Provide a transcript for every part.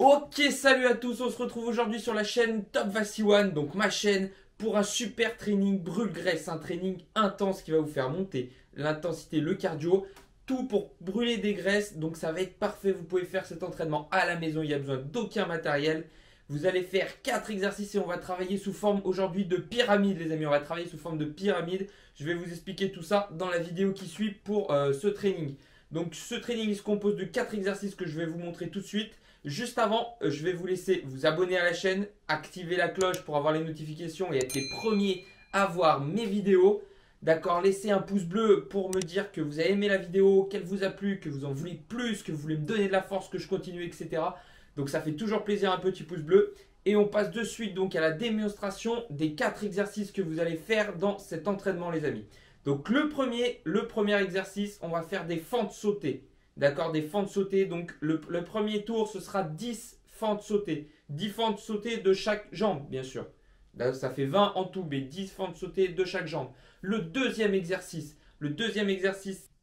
Ok, salut à tous, on se retrouve aujourd'hui sur la chaîne Top Vassi One, donc ma chaîne pour un super training brûle-graisse, un training intense qui va vous faire monter l'intensité, le cardio, tout pour brûler des graisses, donc ça va être parfait, vous pouvez faire cet entraînement à la maison, il n'y a besoin d'aucun matériel. Vous allez faire 4 exercices et on va travailler sous forme aujourd'hui de pyramide les amis, on va travailler sous forme de pyramide, je vais vous expliquer tout ça dans la vidéo qui suit pour ce training. Donc ce training il se compose de 4 exercices que je vais vous montrer tout de suite. Juste avant, je vais vous laisser vous abonner à la chaîne, activer la cloche pour avoir les notifications et être les premiers à voir mes vidéos. D'accord, laissez un pouce bleu pour me dire que vous avez aimé la vidéo, qu'elle vous a plu, que vous en voulez plus, que vous voulez me donner de la force, que je continue, etc. Donc ça fait toujours plaisir un petit pouce bleu. Et on passe de suite donc à la démonstration des 4 exercices que vous allez faire dans cet entraînement les amis. Donc le premier exercice, on va faire des fentes sautées. D'accord, des fentes sautées. Donc le premier tour, ce sera 10 fentes sautées. 10 fentes sautées de chaque jambe, bien sûr. Là, ça fait 20 en tout, mais 10 fentes sautées de chaque jambe. Le deuxième exercice,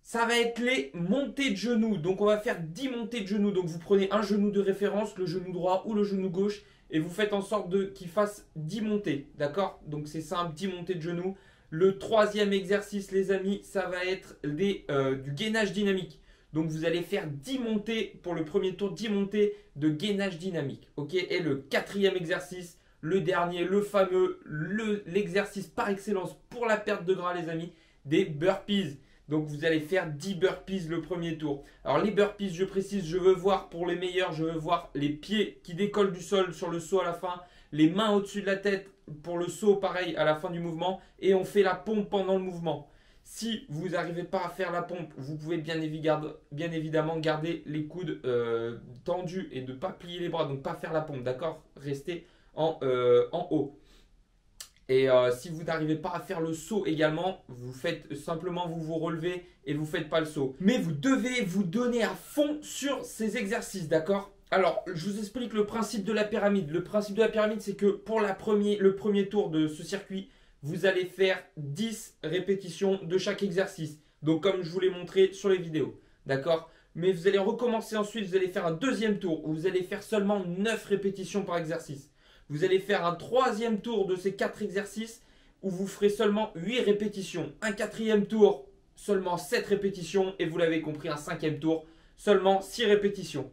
ça va être les montées de genoux. Donc on va faire 10 montées de genoux. Donc vous prenez un genou de référence, le genou droit ou le genou gauche, et vous faites en sorte qu'il fasse 10 montées. D'accord? Donc c'est simple, 10 montées de genoux. Le troisième exercice, les amis, ça va être du gainage dynamique. Donc vous allez faire 10 montées pour le premier tour, 10 montées de gainage dynamique. Ok. Et le quatrième exercice, le dernier, le fameux, l'exercice par excellence pour la perte de gras les amis, des burpees. Donc vous allez faire 10 burpees le premier tour. Alors les burpees, je précise, je veux voir pour les meilleurs, je veux voir les pieds qui décollent du sol sur le saut à la fin, les mains au-dessus de la tête pour le saut pareil à la fin du mouvement et on fait la pompe pendant le mouvement. Si vous n'arrivez pas à faire la pompe, vous pouvez bien évidemment garder les coudes tendus et de ne pas plier les bras, donc pas faire la pompe, d'accord? Restez en haut. Et si vous n'arrivez pas à faire le saut également, vous faites simplement, vous relevez et vous ne faites pas le saut. Mais vous devez vous donner à fond sur ces exercices, d'accord? Alors, je vous explique le principe de la pyramide. Le principe de la pyramide, c'est que pour le premier tour de ce circuit, vous allez faire 10 répétitions de chaque exercice. Donc comme je vous l'ai montré sur les vidéos. D'accord? Mais vous allez recommencer ensuite, vous allez faire un deuxième tour où vous allez faire seulement 9 répétitions par exercice. Vous allez faire un troisième tour de ces 4 exercices où vous ferez seulement 8 répétitions. Un quatrième tour, seulement 7 répétitions. Et vous l'avez compris, un cinquième tour, seulement 6 répétitions.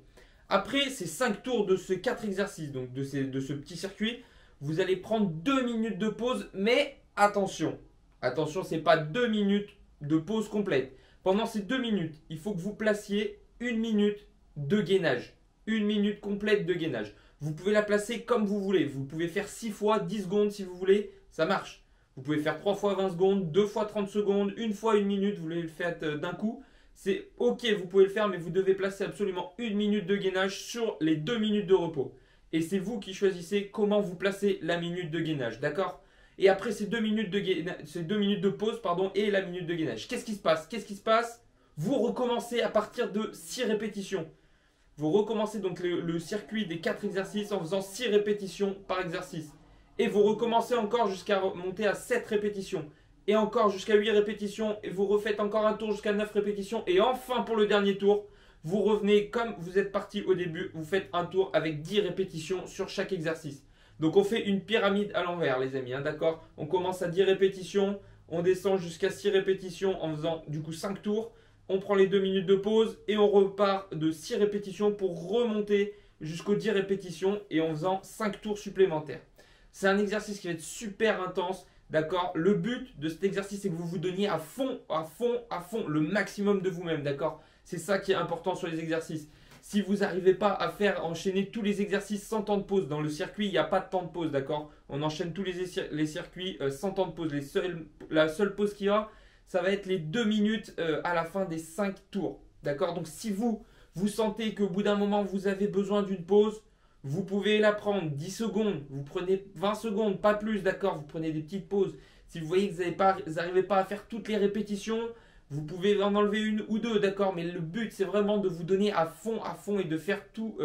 Après ces 5 tours de ces 4 exercices, donc de ce petit circuit, vous allez prendre 2 minutes de pause, mais attention, ce n'est pas 2 minutes de pause complète. Pendant ces 2 minutes, il faut que vous placiez 1 minute de gainage. 1 minute complète de gainage. Vous pouvez la placer comme vous voulez. Vous pouvez faire 6 fois 10 secondes si vous voulez, ça marche. Vous pouvez faire 3 fois 20 secondes, 2 fois 30 secondes, 1 fois 1 minute, vous voulez le faire d'un coup. C'est ok, vous pouvez le faire, mais vous devez placer absolument 1 minute de gainage sur les 2 minutes de repos. Et c'est vous qui choisissez comment vous placez la minute de gainage, d'accord? Et après ces 2 minutes de pause et la minute de gainage, qu'est-ce qui se passe? Vous recommencez à partir de 6 répétitions. Vous recommencez donc le circuit des 4 exercices en faisant 6 répétitions par exercice. Et vous recommencez encore jusqu'à monter à 7 répétitions. Et encore jusqu'à 8 répétitions. Et vous refaites encore un tour jusqu'à 9 répétitions. Et enfin pour le dernier tour, vous revenez comme vous êtes parti au début. Vous faites un tour avec 10 répétitions sur chaque exercice. Donc on fait une pyramide à l'envers les amis, hein, d'accord? On commence à 10 répétitions. On descend jusqu'à 6 répétitions en faisant du coup 5 tours. On prend les 2 minutes de pause et on repart de 6 répétitions pour remonter jusqu'aux 10 répétitions et en faisant 5 tours supplémentaires. C'est un exercice qui va être super intense, d'accord? Le but de cet exercice, c'est que vous vous donniez à fond, le maximum de vous-même, d'accord? C'est ça qui est important sur les exercices. Si vous n'arrivez pas à faire enchaîner tous les exercices sans temps de pause, dans le circuit, il n'y a pas de temps de pause, d'accord? On enchaîne tous les circuits sans temps de pause. La seule pause qu'il y a, ça va être les 2 minutes à la fin des 5 tours. D'accord? Donc si vous sentez qu'au bout d'un moment vous avez besoin d'une pause, vous pouvez la prendre 10 secondes. Vous prenez 20 secondes, pas plus, d'accord? Vous prenez des petites pauses. Si vous voyez que vous n'arrivez pas à faire toutes les répétitions, vous pouvez en enlever une ou deux, d'accord? Mais le but c'est vraiment de vous donner à fond et de faire tout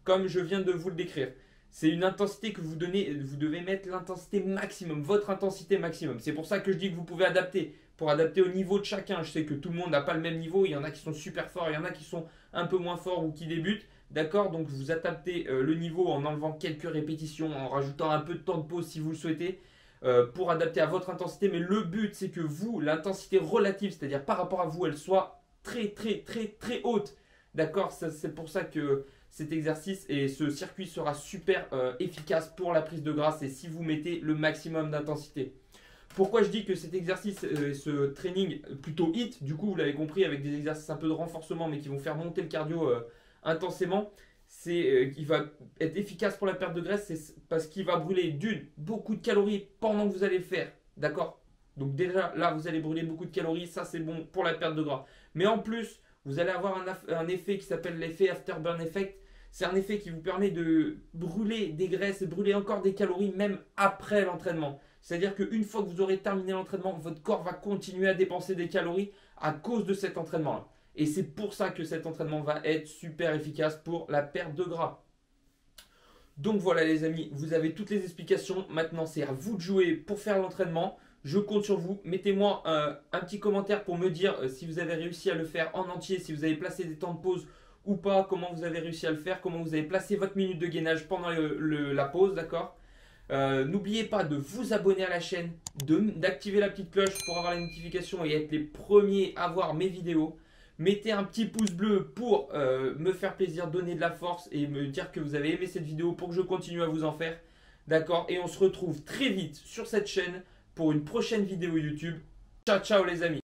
comme je viens de vous le décrire. C'est une intensité que vous devez mettre l'intensité maximum, votre intensité maximum. C'est pour ça que je dis que vous pouvez adapter, pour adapter au niveau de chacun. Je sais que tout le monde n'a pas le même niveau, il y en a qui sont super forts, il y en a qui sont un peu moins forts ou qui débutent. D'accord, donc vous adaptez le niveau en enlevant quelques répétitions, en rajoutant un peu de temps de pause si vous le souhaitez, pour adapter à votre intensité. Mais le but, c'est que vous, l'intensité relative, c'est-à-dire par rapport à vous, elle soit très haute. D'accord, c'est pour ça que cet exercice et ce circuit sera super efficace pour la prise de gras, et si vous mettez le maximum d'intensité. Pourquoi je dis que cet exercice, ce training plutôt HIIT, du coup vous l'avez compris, avec des exercices un peu de renforcement mais qui vont faire monter le cardio intensément, il va être efficace pour la perte de graisse, c'est parce qu'il va brûler beaucoup de calories pendant que vous allez le faire, d'accord? Donc déjà là vous allez brûler beaucoup de calories, ça c'est bon pour la perte de gras. Mais en plus, vous allez avoir un effet qui s'appelle l'effet Afterburn Effect. C'est un effet qui vous permet de brûler des graisses et brûler encore des calories même après l'entraînement. C'est-à-dire qu'une fois que vous aurez terminé l'entraînement, votre corps va continuer à dépenser des calories à cause de cet entraînement-là. Et c'est pour ça que cet entraînement va être super efficace pour la perte de gras. Donc voilà les amis, vous avez toutes les explications. Maintenant c'est à vous de jouer pour faire l'entraînement. Je compte sur vous. Mettez-moi un petit commentaire pour me dire si vous avez réussi à le faire en entier, si vous avez placé des temps de pause ou pas, comment vous avez réussi à le faire, comment vous avez placé votre minute de gainage pendant la pause, d'accord? N'oubliez pas de vous abonner à la chaîne, d'activer la petite cloche pour avoir les notifications et être les premiers à voir mes vidéos. Mettez un petit pouce bleu pour me faire plaisir, donner de la force et me dire que vous avez aimé cette vidéo pour que je continue à vous en faire. D'accord? Et on se retrouve très vite sur cette chaîne pour une prochaine vidéo YouTube. Ciao ciao les amis!